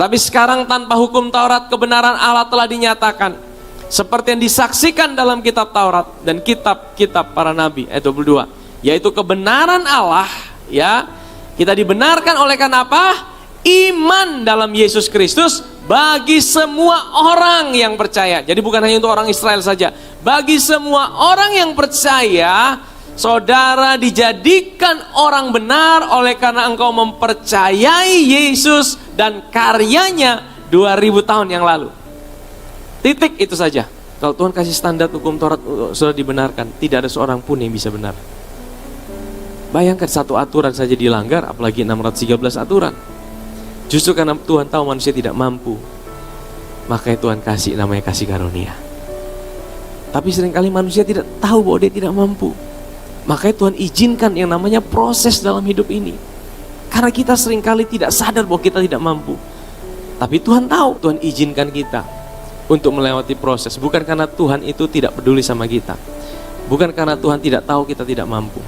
Tapi sekarang tanpa hukum Taurat, kebenaran Allah telah dinyatakan, seperti yang disaksikan dalam kitab Taurat dan kitab-kitab para nabi. Ayat 22, yaitu kebenaran Allah, ya. Kita dibenarkan oleh karena apa? Iman dalam Yesus Kristus bagi semua orang yang percaya. Jadi bukan hanya untuk orang Israel saja. Bagi semua orang yang percaya, saudara dijadikan orang benar oleh karena engkau mempercayai Yesus dan karyanya 2000 tahun yang lalu. Titik, itu saja. Kalau Tuhan kasih standar hukum Taurat sudah dibenarkan, tidak ada seorang pun yang bisa benar. Bayangkan satu aturan saja dilanggar, apalagi 613 aturan. Justru karena Tuhan tahu manusia tidak mampu, makanya Tuhan kasih namanya kasih karunia. Tapi seringkali manusia tidak tahu bahwa dia tidak mampu. Makanya Tuhan izinkan yang namanya proses dalam hidup ini. Karena kita seringkali tidak sadar bahwa kita tidak mampu. Tapi Tuhan tahu, Tuhan izinkan kita untuk melewati proses. Bukan karena Tuhan itu tidak peduli sama kita. Bukan karena Tuhan tidak tahu kita tidak mampu.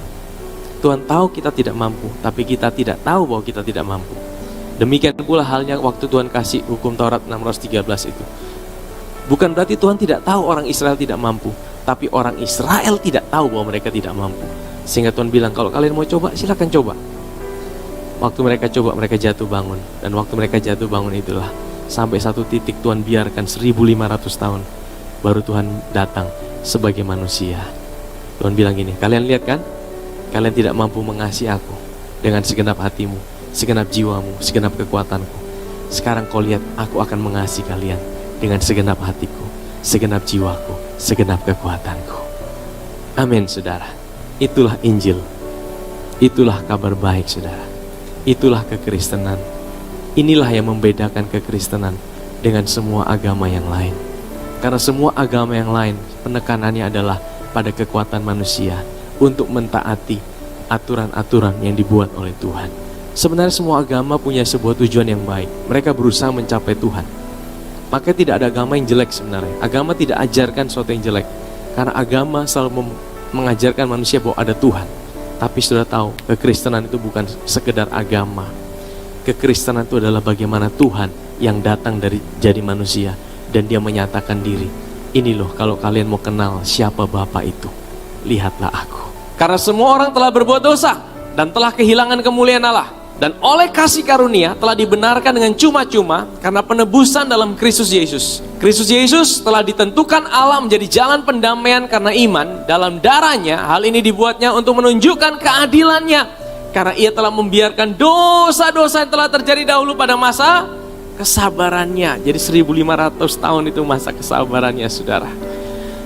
Tuhan tahu kita tidak mampu, tapi kita tidak tahu bahwa kita tidak mampu. Demikian pula halnya waktu Tuhan kasih hukum Taurat 613 itu. Bukan berarti Tuhan tidak tahu orang Israel tidak mampu, tapi orang Israel tidak tahu bahwa mereka tidak mampu. Sehingga Tuhan bilang, kalau kalian mau coba, silakan coba. Waktu mereka coba, mereka jatuh bangun. Dan waktu mereka jatuh bangun itulah, sampai satu titik Tuhan biarkan 1500 tahun, baru Tuhan datang sebagai manusia. Tuhan bilang gini, kalian lihat kan? Kalian tidak mampu mengasihi aku dengan segenap hatimu, segenap jiwamu, segenap kekuatanku. Sekarang kau lihat, aku akan mengasihi kalian dengan segenap hatiku, segenap jiwaku, segenap kekuatanku. Amin, saudara. Itulah Injil. Itulah kabar baik, saudara. Itulah kekristenan. Inilah yang membedakan kekristenan dengan semua agama yang lain. Karena semua agama yang lain, penekanannya adalah pada kekuatan manusia untuk mentaati aturan-aturan yang dibuat oleh Tuhan. Sebenarnya semua agama punya sebuah tujuan yang baik. Mereka berusaha mencapai Tuhan. Maka tidak ada agama yang jelek sebenarnya. Agama tidak ajarkan sesuatu yang jelek. Karena agama selalu mengajarkan manusia bahwa ada Tuhan. Tapi sudah tahu, kekristenan itu bukan sekedar agama. Kekristenan itu adalah bagaimana Tuhan yang datang dari jadi manusia. Dan dia menyatakan diri. Ini loh, kalau kalian mau kenal siapa Bapa itu, lihatlah aku. Karena semua orang telah berbuat dosa dan telah kehilangan kemuliaan Allah. Dan oleh kasih karunia telah dibenarkan dengan cuma-cuma karena penebusan dalam Kristus Yesus. Kristus Yesus telah ditentukan Allah menjadi jalan pendamaian karena iman dalam darahnya. Hal ini dibuatnya untuk menunjukkan keadilannya. Karena ia telah membiarkan dosa-dosa yang telah terjadi dahulu pada masa kesabarannya. Jadi 1500 tahun itu masa kesabarannya, saudara.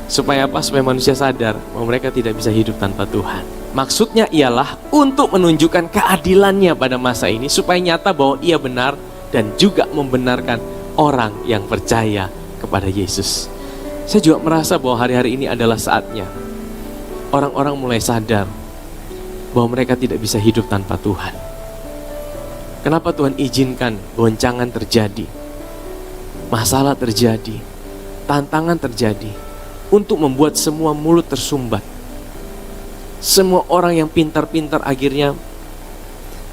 Supaya apa? Supaya manusia sadar bahwa mereka tidak bisa hidup tanpa Tuhan. Maksudnya ialah untuk menunjukkan keadilannya pada masa ini, supaya nyata bahwa ia benar dan juga membenarkan orang yang percaya kepada Yesus. Saya juga merasa bahwa hari-hari ini adalah saatnya orang-orang mulai sadar bahwa mereka tidak bisa hidup tanpa Tuhan. Kenapa Tuhan izinkan goncangan terjadi, masalah terjadi, tantangan terjadi, untuk membuat semua mulut tersumbat. Semua orang yang pintar-pintar akhirnya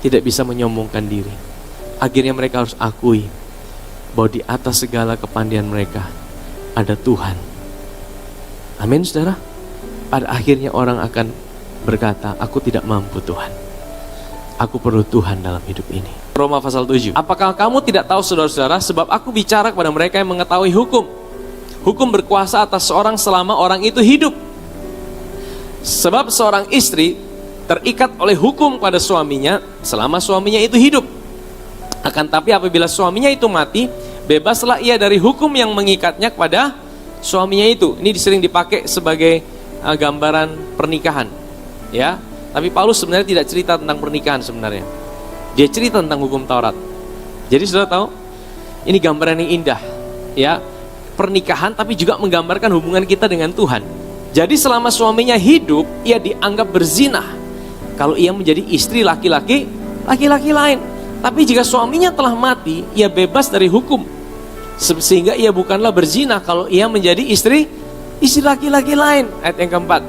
tidak bisa menyombongkan diri. Akhirnya mereka harus akui bahwa di atas segala kepandaian mereka ada Tuhan. Amin, saudara. Pada akhirnya orang akan berkata, aku tidak mampu Tuhan, aku perlu Tuhan dalam hidup ini. Roma pasal 7. Apakah kamu tidak tahu, saudara-saudara, sebab aku bicara kepada mereka yang mengetahui hukum. Hukum berkuasa atas seorang selama orang itu hidup. Sebab seorang istri terikat oleh hukum pada suaminya selama suaminya itu hidup. Akan tapi apabila suaminya itu mati, bebaslah ia dari hukum yang mengikatnya kepada suaminya itu. Ini sering dipakai sebagai gambaran pernikahan, ya. Tapi Paulus sebenarnya tidak cerita tentang pernikahan sebenarnya. Dia cerita tentang hukum Taurat. Jadi sudah tahu, ini gambaran yang indah, ya. Pernikahan tapi juga menggambarkan hubungan kita dengan Tuhan. Jadi selama suaminya hidup, ia dianggap berzina kalau ia menjadi istri laki-laki lain. Tapi jika suaminya telah mati, ia bebas dari hukum. Sehingga ia bukanlah berzina kalau ia menjadi istri laki-laki lain. Ayat yang keempat.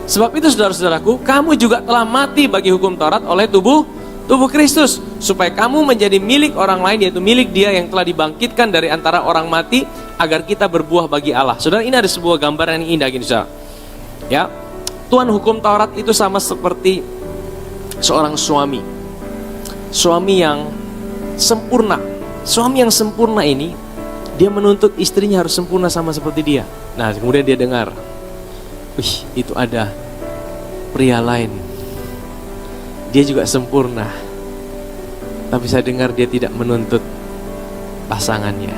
Sebab itu, saudara-saudaraku, kamu juga telah mati bagi hukum Taurat oleh tubuh Tubuh Kristus, supaya kamu menjadi milik orang lain, yaitu milik Dia yang telah dibangkitkan dari antara orang mati, agar kita berbuah bagi Allah. Saudara, ini ada sebuah gambaran yang indah gini, saudara. Ya, Tuhan hukum Taurat itu sama seperti seorang suami. Suami yang sempurna. Suami yang sempurna ini, dia menuntut istrinya harus sempurna sama seperti dia. Nah, kemudian dia dengar, wih, itu ada pria lain, dia juga sempurna, tapi saya dengar dia tidak menuntut pasangannya.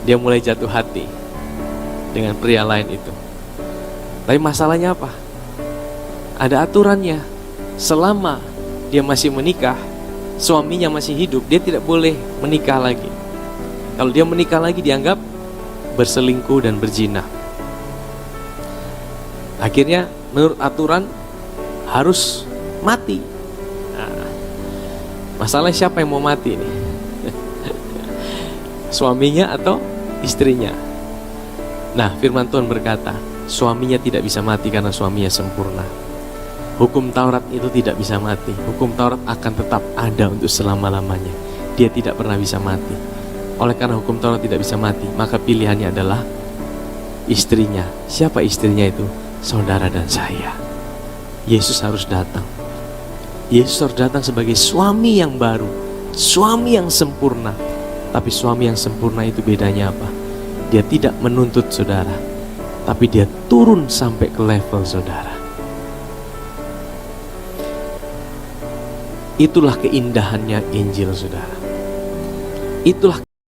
Dia mulai jatuh hati dengan pria lain itu. Tapi masalahnya apa? Ada aturannya. Selama dia masih menikah, suaminya masih hidup, dia tidak boleh menikah lagi. Kalau dia menikah lagi dianggap berselingkuh dan berzina. Akhirnya menurut aturan harus mati. Nah, masalahnya siapa yang mau mati nih? Suaminya atau istrinya? Nah, firman Tuhan berkata, suaminya tidak bisa mati karena suaminya sempurna. Hukum Taurat itu tidak bisa mati. Hukum Taurat akan tetap ada untuk selama-lamanya. Dia tidak pernah bisa mati. Oleh karena hukum Taurat tidak bisa mati, maka pilihannya adalah istrinya. Siapa istrinya itu? Saudara dan saya. Yesus harus datang. Yesus harus datang sebagai suami yang baru, suami yang sempurna. Tapi suami yang sempurna itu bedanya apa? Dia tidak menuntut saudara, tapi dia turun sampai ke level saudara. Itulah keindahannya Injil, saudara. Itulah